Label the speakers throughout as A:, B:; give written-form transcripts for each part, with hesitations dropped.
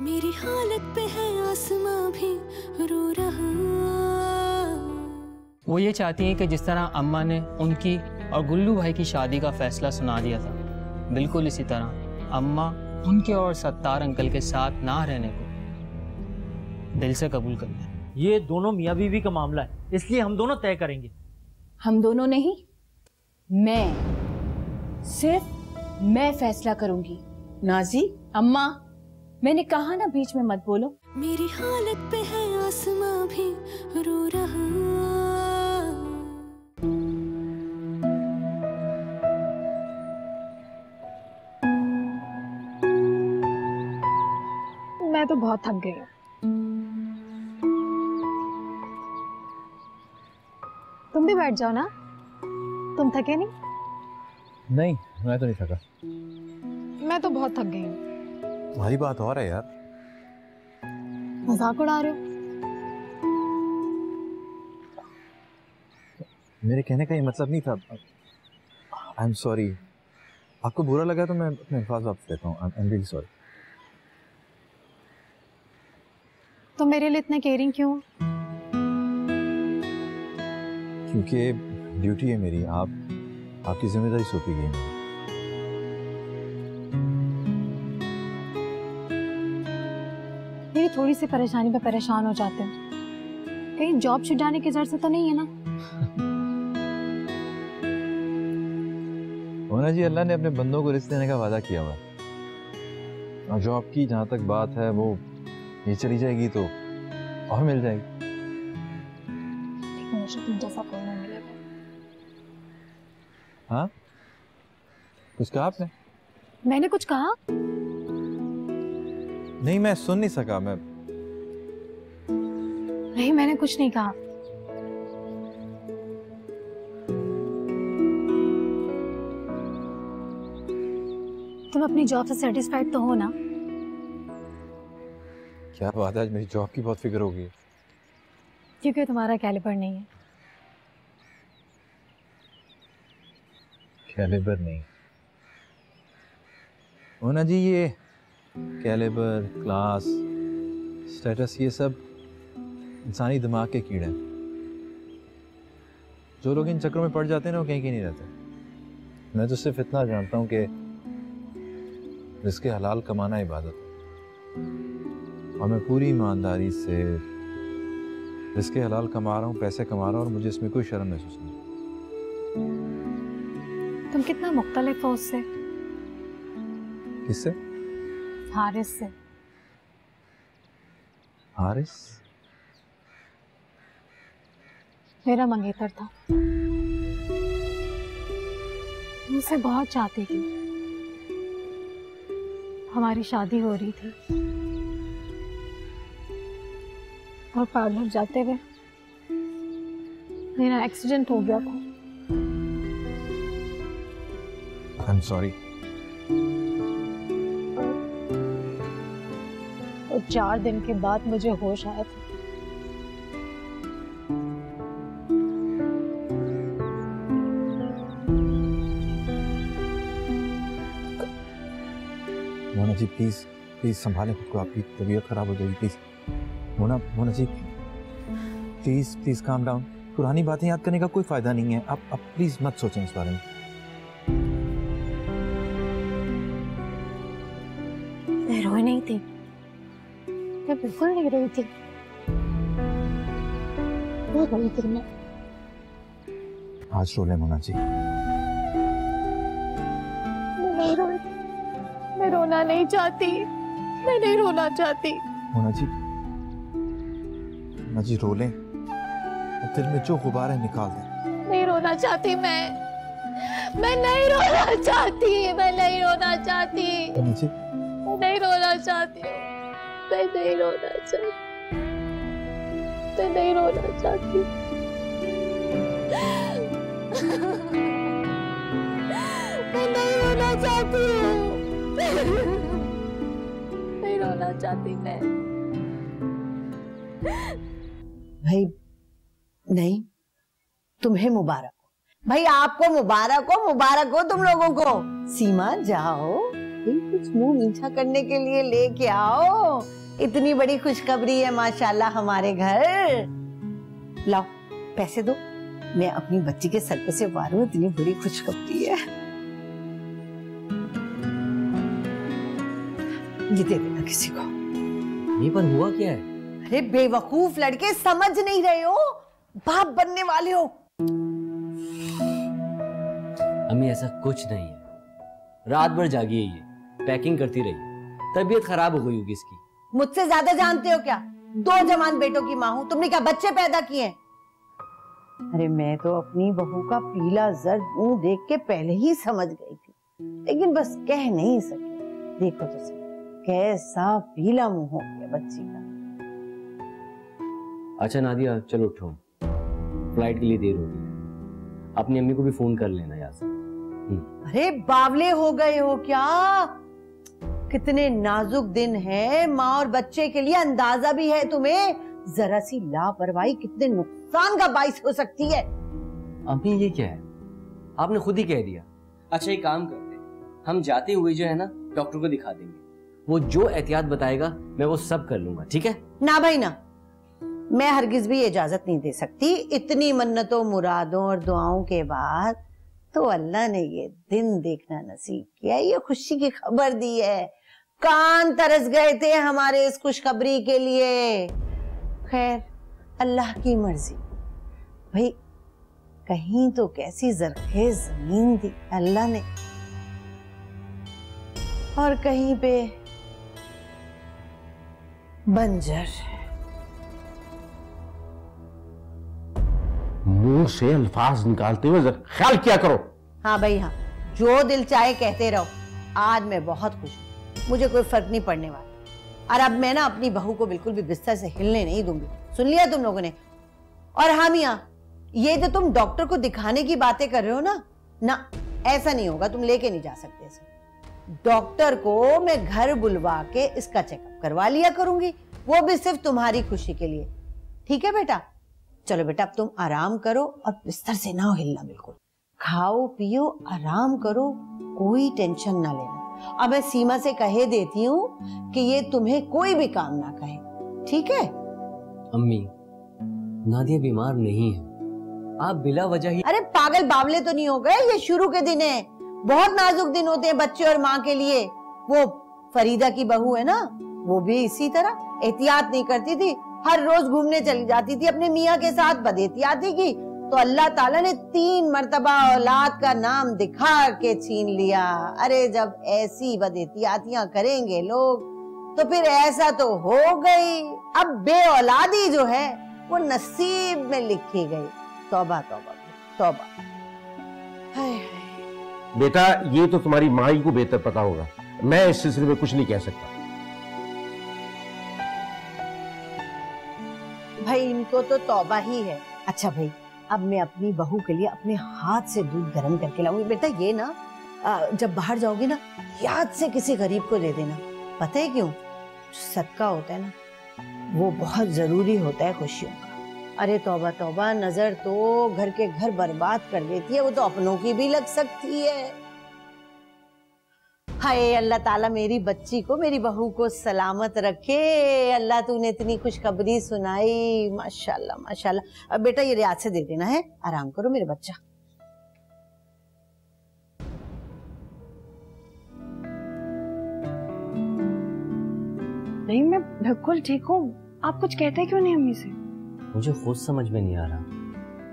A: मेरी हालत पे है आसमां भी रो रहा।
B: वो ये चाहती हैं कि जिस तरह अम्मा ने उनकी और गुल्लू भाई की शादी का फैसला सुना दिया था, बिल्कुल इसी तरह अम्मा उनके और सत्तार अंकल के साथ ना रहने को दिल से कबूल कर लें।
C: ये दोनों मियाँ बीवी का मामला है, इसलिए हम दोनों तय करेंगे।
D: हम दोनों नहीं, सिर्फ मैं फैसला करूंगी। नाजी, अम्मा, मैंने कहा ना बीच में मत बोलो।
A: मेरी हालत पे है आसमां भी रो रहा।
E: मैं तो बहुत थक गई हूँ। तुम भी बैठ जाओ ना, तुम थके नहीं?
F: नहीं, मैं तो नहीं थका।
E: मैं तो बहुत थक गई हूँ।
F: तुम्हारी बात और है यार।
E: मजाक उड़ा रहे हो?
F: मेरे कहने का ये मतलब नहीं था। I am sorry. आपको बुरा लगा तो मैं अपने अल्फाज वापस लेता हूँ। I am really sorry.
E: तुम मेरे लिए इतने केयरिंग क्यों?
F: क्योंकि ड्यूटी है मेरी, आपकी जिम्मेदारी सौंपी गई है।
E: मेरी थोड़ी सी परेशानी पे परेशान हो जाते हो। कहीं जॉब छुड़ाने की जरूरत तो नहीं है ना?
F: मोना जी, अल्लाह ने अपने बंदों को रिस्क देने का वादा किया हुआ। और जॉब की जहाँ तक बात है, वो ये चली जाएगी तो और मिल जाएगी।
E: मुझे तुम जैसा कोई नहीं मिलेगा।
F: हाँ, कुछ कहा आपने?
E: मैंने कुछ कहा?
F: नहीं, मैं सुन नहीं सका।
E: नहीं, मैंने कुछ नहीं कहा। तुम अपनी जॉब से सेटिस्फाइड तो हो ना?
F: क्या बात है, आज मेरी जॉब की बहुत फिक्र हो गई।
E: क्योंकि तुम्हारा कैलिबर नहीं है।
F: कैलिबर नहीं? मोना जी, ये कैलिबर, क्लास, स्टेटस, ये सब इंसानी दिमाग के कीड़े हैं। जो लोग इन चक्रों में पड़ जाते हैं ना, वो कहीं नहीं रहते। मैं तो सिर्फ इतना जानता हूँ कि रिज़्क़ हलाल कमाना इबादत है, और मैं पूरी ईमानदारी से रिज़्क़ हलाल कमा रहा हूँ, पैसे कमा रहा हूँ, और मुझे इसमें कोई शर्म महसूस नहीं।
E: तुम कितना मुख्तलिफ हो उससे।
F: किससे?
E: हारिस से।
F: हारिस?
E: मेरा मंगेतर था। मुझसे बहुत चाहती थी। हमारी शादी हो रही थी और पार्लर जाते हुए मेरा एक्सीडेंट हो गया था।
F: I am sorry.
E: और 4 दिन के बाद मुझे होश आया था।
F: मोना जी, प्लीज प्लीज संभालें खुद को, आपकी तबीयत खराब हो जाएगी। Please Mona ji, please please calm down. पुरानी बातें याद करने का कोई फायदा नहीं है। आप प्लीज मत सोचें इस बारे में।
E: मैं रोई नहीं थी, मैं बिल्कुल नहीं रोई थी। वो रोई थी मैं।
F: आज रो ले मोना जी।
E: मैं नहीं रोई, मैं रोना नहीं चाहती, मैं नहीं रोना चाहती।
F: मोना जी रो लें, दिल में जो गुबार है निकाल दें।
E: नहीं रोना चाहती मैं नहीं रोना चाहती, मैं नहीं रोना चाहती।
F: मोना जी,
E: मैं नहीं रोना चाहती हूँ, मैं नहीं रोना चाहती, मैं नहीं रोना चाहती। मैं नहीं रोना चाहती हूँ, नहीं रोना चाहती मैं।
G: भाई नहीं, तुम्हें मुबारक हो भाई, आपको मुबारक हो तुम लोगों को। सीमा जाओ, बिल्कुल कुछ मुंह मीठा करने के लिए लेके आओ। इतनी बड़ी खुशखबरी है माशाल्लाह हमारे घर। लाओ पैसे दो, मैं अपनी बच्ची के सर पे से वारूं, इतनी बड़ी खुशखबरी है। ये दे देना किसी को।
H: ये पर हुआ क्या है?
G: अरे बेवकूफ लड़के, समझ नहीं रहे हो? बाप बनने वाले हो।
H: अम्मी ऐसा कुछ नहीं है, रात भर जागी है ये, पैकिंग करती रही, तबीयत खराब हो गई होगी इसकी।
G: मुझसे ज्यादा जानते हो क्या? 2 जवान बेटों की माँ हूं, तुमने क्या बच्चे पैदा किए? अरे मैं तो अपनी बहू का पीला जर्द मुंह देख के पहले ही समझ गई थी, लेकिन बस कह नहीं सकी। देखो तो सही कैसा पीला मुंह हो गया बच्ची का।
H: अच्छा नादिया चलो उठो, फ्लाइट के लिए देर हो गई है, अपनी अम्मी को भी फोन कर लेना यार से।
G: अरे बावले हो गए हो क्या? कितने नाजुक दिन है माँ और बच्चे के लिए, अंदाजा भी है तुम्हें? जरा सी लापरवाही कितने नुकसान का बाइस हो सकती है।
H: अम्मी ये क्या है, आपने खुद ही कह दिया। अच्छा एक काम करते हैं, हम जाते हुए जो है ना डॉक्टर को दिखा देंगे, वो जो एहतियात बताएगा मैं वो सब कर लूंगा, ठीक है? ना
G: भाई ना, मैं हरगिज भी इजाजत नहीं दे सकती। इतनी मन्नतों मुरादों और दुआओं के बाद तो अल्लाह ने ये दिन देखना नसीब किया, ये खुशी की खबर दी है। कान तरस गए थे हमारे इस खुशखबरी के लिए। खैर अल्लाह की मर्जी भाई, कहीं तो कैसी जरखेज जमीन दी अल्लाह ने, और कहीं पे बंजर।
I: मुंह से अल्फाज निकालते हुए जरा ख्याल किया करो।
G: हाँ भाई हाँ, जो दिल चाहे कहते रहो। आज मैं बहुत खुश हूँ, मुझे कोई फर्क नहीं पड़ने वाला। और अब मैं ना अपनी बहू को बिल्कुल भी बिस्तर से हिलने नहीं दूंगी, सुन लिया तुम लोगों ने? और हाँ मियाँ, ये जो तुम डॉक्टर को दिखाने की बातें कर रहे हो ना, ऐसा नहीं होगा, तुम लेके नहीं जा सकते इसे। डॉक्टर को मैं घर बुलवा के इसका चेकअप करवा लिया करूंगी, वो भी सिर्फ तुम्हारी खुशी के लिए। ठीक है बेटा? चलो बेटा अब तुम आराम करो और बिस्तर से ना हिलना बिल्कुल। खाओ पियो आराम करो, कोई टेंशन ना लेना। अब मैं सीमा से कहे देती हूँ कि ये तुम्हें कोई भी काम ना कहे, ठीक है?
H: अम्मी नादिया बीमार नहीं है, आप बिला वजह ही।
G: अरे पागल बावले तो नहीं हो गए? ये शुरू के दिन है, बहुत नाजुक दिन होते हैं बच्चे और माँ के लिए। वो फरीदा की बहू है ना, वो भी इसी तरह एहतियात नहीं करती थी, हर रोज घूमने चली जाती थी अपने मियाँ के साथ बदएहतियाती की, तो अल्लाह ताला ने 3 मर्तबा औलाद का नाम दिखा के छीन लिया। अरे जब ऐसी बदएहतियातियां करेंगे लोग तो फिर ऐसा तो हो गई। अब बे औलादी जो है वो नसीब में लिखी गई। तौबा तौबा तौबा। हाय
I: बेटा ये तो तुम्हारी माँ ही को बेहतर पता होगा, मैं इस सिलसिले में कुछ नहीं कह सकता।
G: भाई इनको तो तौबा ही है। अच्छा भाई, अब मैं अपनी बहू के लिए अपने हाथ से दूध गर्म करके लाऊंगी। बेटा ये ना जब बाहर जाओगी ना, याद से किसी गरीब को दे देना। पता है क्यों? सदका होता है ना, वो बहुत जरूरी होता है खुशियों का। अरे तौबा तौबा, नजर तो घर के घर बर्बाद कर देती है, वो तो अपनों की भी लग सकती है। हाय अल्लाह ताला मेरी बच्ची को, मेरी बहू को सलामत रखे। अल्लाह तूने इतनी खुशखबरी सुनाई, माशाल्लाह माशाल्लाह। अब बेटा ये रियाज से दे देना है, आराम करो मेरे बच्चा।
E: नहीं मैं बिल्कुल ठीक हूँ, आप कुछ कहते क्यों नहीं अम्मी से?
H: मुझे खुद समझ में नहीं आ रहा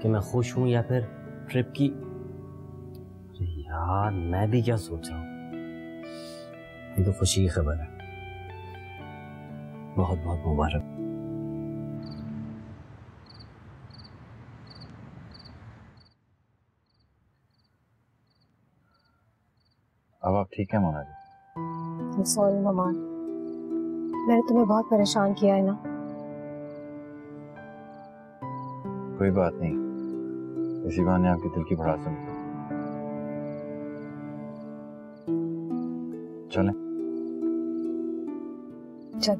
H: कि मैं खुश हूं या फिर ट्रिप की। अरे यार मैं भी क्या सोच रहा हूँ। ये तो खुशी की खबर है, बहुत बहुत मुबारक।
F: अब आप ठीक है मोना जी?
E: सॉरी नमान, मैंने तुम्हें बहुत परेशान किया है ना।
F: कोई बात नहीं, इसी बहाने आपके दिल की भड़ास सुनते। चलें?
E: चल।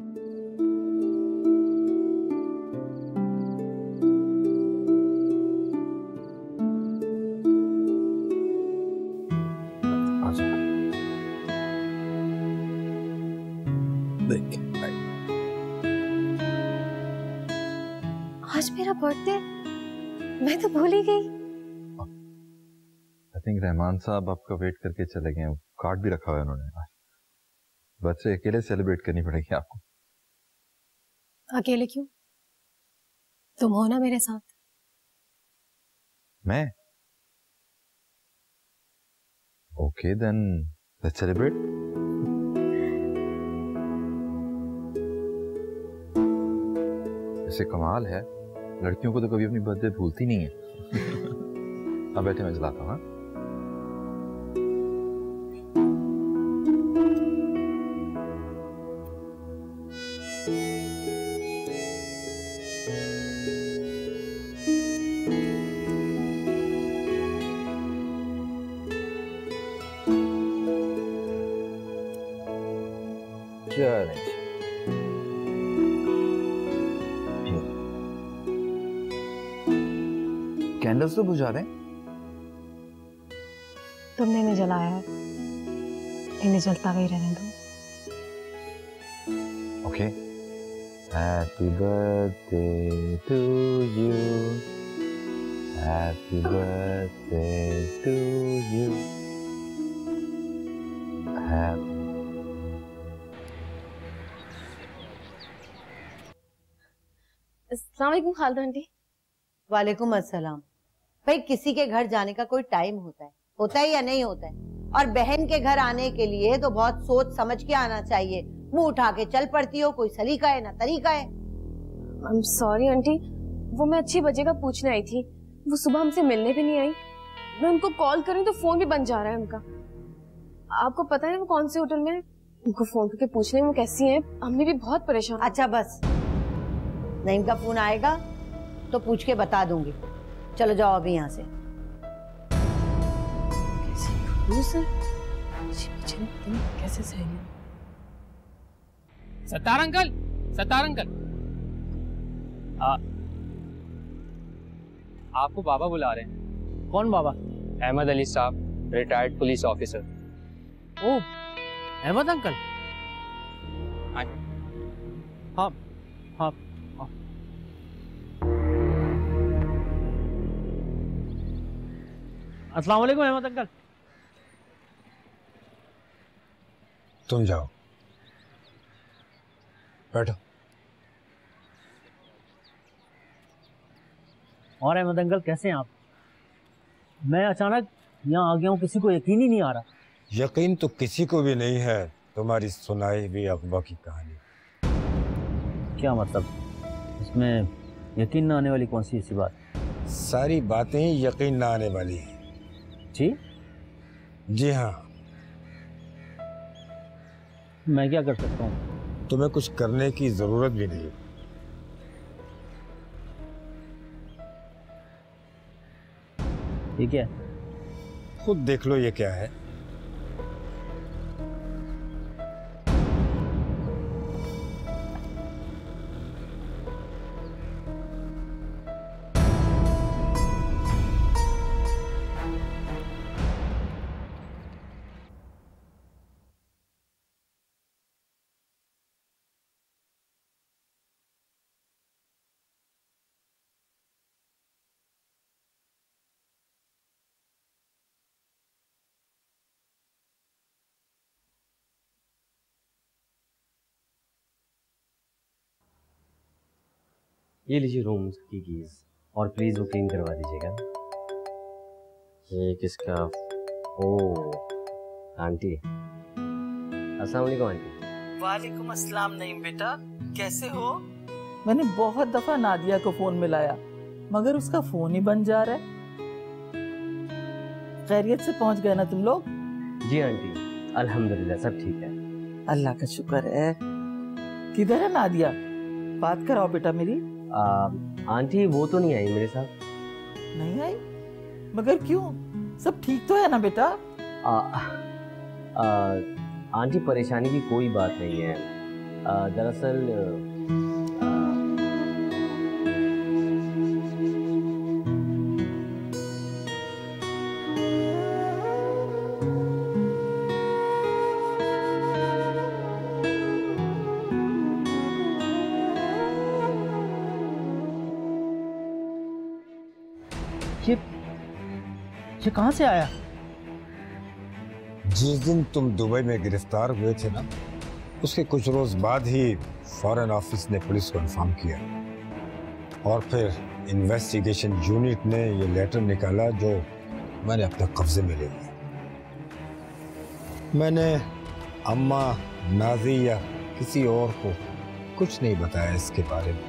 E: आज मेरा बर्थडे, मैं तो भूल ही गई।
F: आई थिंक रहमान साहब आपका वेट करके चले गए हैं, कार्ड भी रखा हुआ है उन्होंने। बर्थडे अकेले सेलिब्रेट करनी पड़ेगी आपको।
E: अकेले क्यों? तुम हो ना मेरे साथ।
F: मैं? Okay then let's celebrate. ऐसे कमाल है, लड़कियों को तो कभी अपनी बर्थडे भूलती नहीं है। अब बैठे मैं चलाता हूँ। कैंडल्स तो बुझा दें।
E: तुमने इन्हें जलाया है, इन्हें जलता हुआ ही रहने दो।
F: Okay. Happy birthday to you, happy birthday to you.
E: अस्सलाम वालेकुम खालदा आंटी।
G: वालेकुम अस्सलाम। भाई किसी के घर जाने का कोई टाइम होता है या नहीं होता है? और बहन के घर आने के लिए तो बहुत सोच समझ के आना चाहिए। मुंह उठा के चल पड़ती हो, कोई सलीका है ना तरीका है।
E: आई एम सॉरी आंटी, वो मैं अच्छी बजे का पूछने आई थी, वो सुबह हमसे मिलने भी नहीं आई। मैं उनको कॉल करूं तो फोन भी बंद जा रहा है उनका। आपको पता है वो कौन से होटल में है? उनको फोन करके पूछने वो कैसी हैं। अम्मी भी बहुत परेशान।
G: अच्छा बस, नईम का फोन आएगा तो पूछ के बता दूंगी। चलो जाओ अभी यहाँ से।
E: कैसे सही?
B: सत्तार अंकल, सत्तार अंकल, आपको बाबा बुला रहे हैं।
C: कौन बाबा?
B: अहमद अली साहब, रिटायर्ड पुलिस ऑफिसर।
C: ओ अहमद अंकल। हाँ हाँ हाँ। अस्सलाम वालेकुम अहमद अंकल।
J: तुम जाओ, बैठो।
C: और अहमद अंकल कैसे हैं आप? मैं अचानक यहाँ आ गया हूँ, किसी को यकीन ही नहीं आ रहा।
J: यकीन तो किसी को भी नहीं है तुम्हारी सुनाई हुई अगवा की कहानी।
C: क्या मतलब? इसमें यकीन न आने वाली कौन सी ऐसी बात?
J: सारी बातें ही यकीन न आने वाली हैं।
C: जी?
J: जी हाँ।
C: मैं क्या कर सकता हूँ?
J: तुम्हें कुछ करने की जरूरत भी नहीं।
C: ठीक है,
J: खुद देख लो ये क्या है।
H: ये लीजिए रूम की कीज, और प्लीज वो क्लीन करवा दीजिएगा। ये किसका? ओ आंटी। अस्सलाम वालेकुम आंटी।
K: वालेकुम अस्सलाम। नईम बेटा कैसे हो? मैंने बहुत दफा नादिया को फोन मिलाया मगर उसका फोन ही बंद जा रहा है। खैरियत से पहुंच गए ना तुम लोग?
H: जी आंटी, अल्हम्दुलिल्लाह सब ठीक है।
K: अल्लाह का शुक्र है। किधर है नादिया? बात कराओ बेटा मेरी।
H: आंटी वो तो नहीं आई मेरे साथ।
K: नहीं आई? मगर क्यों? सब ठीक तो है ना बेटा?
H: आंटी परेशानी की कोई बात नहीं है। दरअसल
C: ये कहां से आया?
J: जिस दिन तुम दुबई में गिरफ्तार हुए थे ना, उसके कुछ रोज बाद ही फॉरेन ऑफिस ने पुलिस को इन्फॉर्म किया और फिर इन्वेस्टिगेशन यूनिट ने ये लेटर निकाला जो मैंने अपने कब्जे में ले लिया। मैंने अम्मा, नाजी या किसी और को कुछ नहीं बताया इसके बारे में।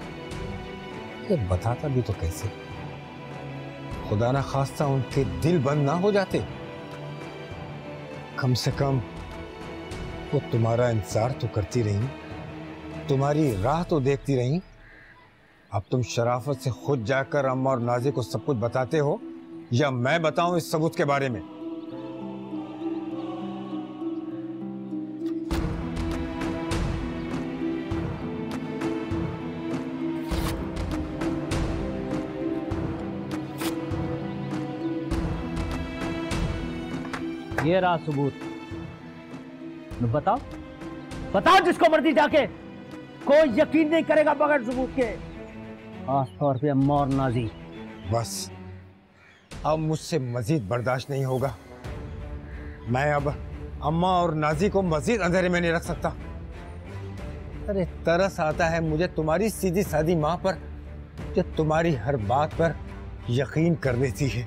J: ये बताता भी तो कैसे? खुदा ना खास्ता उनके दिल बंद ना हो जाते। कम से कम वो तुम्हारा इंतजार तो करती रही, तुम्हारी राह तो देखती रही। अब तुम शराफत से खुद जाकर अम्मा और नाजी को सब कुछ बताते हो या मैं बताऊं इस सबूत के बारे में?
C: ये रहा सबूत। बताओ बताओ जिसको मर्जी जाके, कोई यकीन नहीं करेगा बगैर सबूत के, खास तौर पे अम्मा और नाजी।
J: बस अब मुझसे मजीद बर्दाश्त नहीं होगा। मैं अब अम्मा और नाजी को मजीद अंधेरे में नहीं रख सकता। अरे तरस आता है मुझे तुम्हारी सीधी सादी माँ पर, जो तुम्हारी हर बात पर यकीन कर लेती है।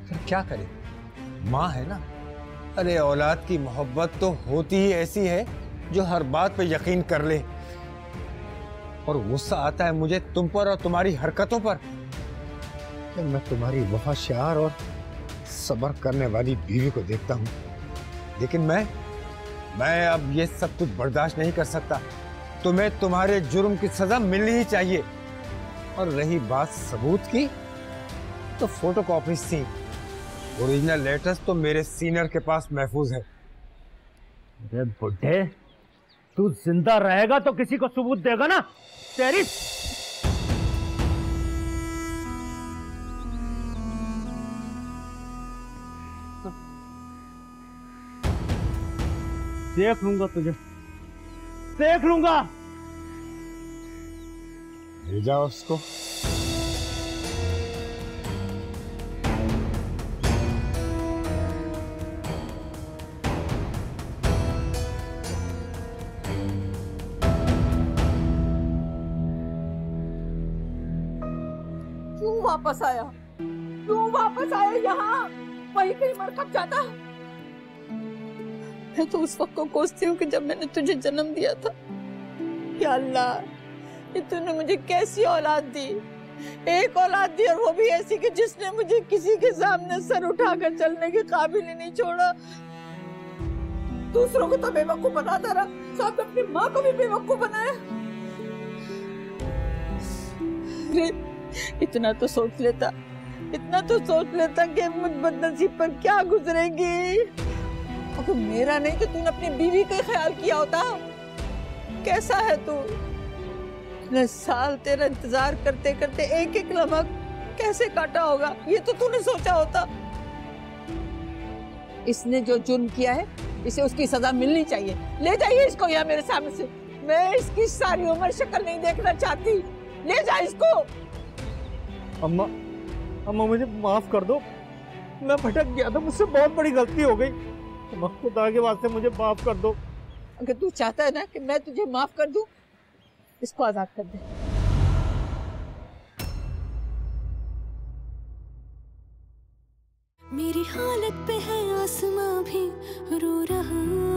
J: फिर क्या करे, माँ है ना। अरे औलाद की मोहब्बत तो होती ही ऐसी है जो हर बात पे यकीन कर ले। और गुस्सा आता है मुझे तुम पर और तुम्हारी हरकतों पर। मैं तुम्हारी वफादार और सब्र करने वाली बीवी को देखता हूँ, लेकिन मैं अब ये सब कुछ बर्दाश्त नहीं कर सकता। तुम्हें तुम्हारे जुर्म की सजा मिलनी ही चाहिए। और रही बात सबूत की, तो फोटोकॉपीज थी, ओरिजिनल लेटर्स तो मेरे सीनियर के पास महफूज है।
C: अरे बुड्ढे, तू जिंदा रहेगा तो किसी को सबूत देगा ना? तेरी देख लूंगा तुझे, देख लूंगा।
J: ले जाओ उसको।
K: वापस आया? क्यों वापस आया यहाँ? वहीं कहीं मर खप जाता। मैं तो उस वक्त को कोसती हूँ कि जब मैंने तुझे जन्म दिया था। या अल्लाह, ये तूने मुझे कैसी औलाद दी? एक औलाद दी और वो भी ऐसी कि जिसने मुझे किसी के सामने सर उठाकर चलने के काबिल ही नहीं छोड़ा। दूसरों को तो बेवकूफ बनाता रहा, साथ अपनी माँ को भी बेवकूफ बनाया। इतना तो सोच लेता, इतना तो सोच लेता कि मुझ बदनसीब पर क्या गुजरेगी। अगर मेरा नहीं तो तूने अपनी बीवी का ख्याल किया होता। कैसा है तू? इतने साल तेरा इंतजार करते करते एक एक लम्हा कैसे काटा होगा, ये तो तूने सोचा होता। इसने जो जुर्म किया है, इसे उसकी सजा मिलनी चाहिए। ले जाइए इसको यहाँ मेरे सामने से। मैं इसकी सारी उम्र शक्ल नहीं देखना चाहती। ले जा इसको।
C: अम्मा, अम्मा मुझे माफ कर दो, मैं भटक गया था, मुझसे बहुत बड़ी गलती हो गई। अम्मा खुदा के वास्ते मुझे माफ कर दो।
K: अगर तू चाहता है ना कि मैं तुझे माफ कर दूं, इसको आजाद कर दे।
A: मेरी हालत पे है आसमां भी रो रहा।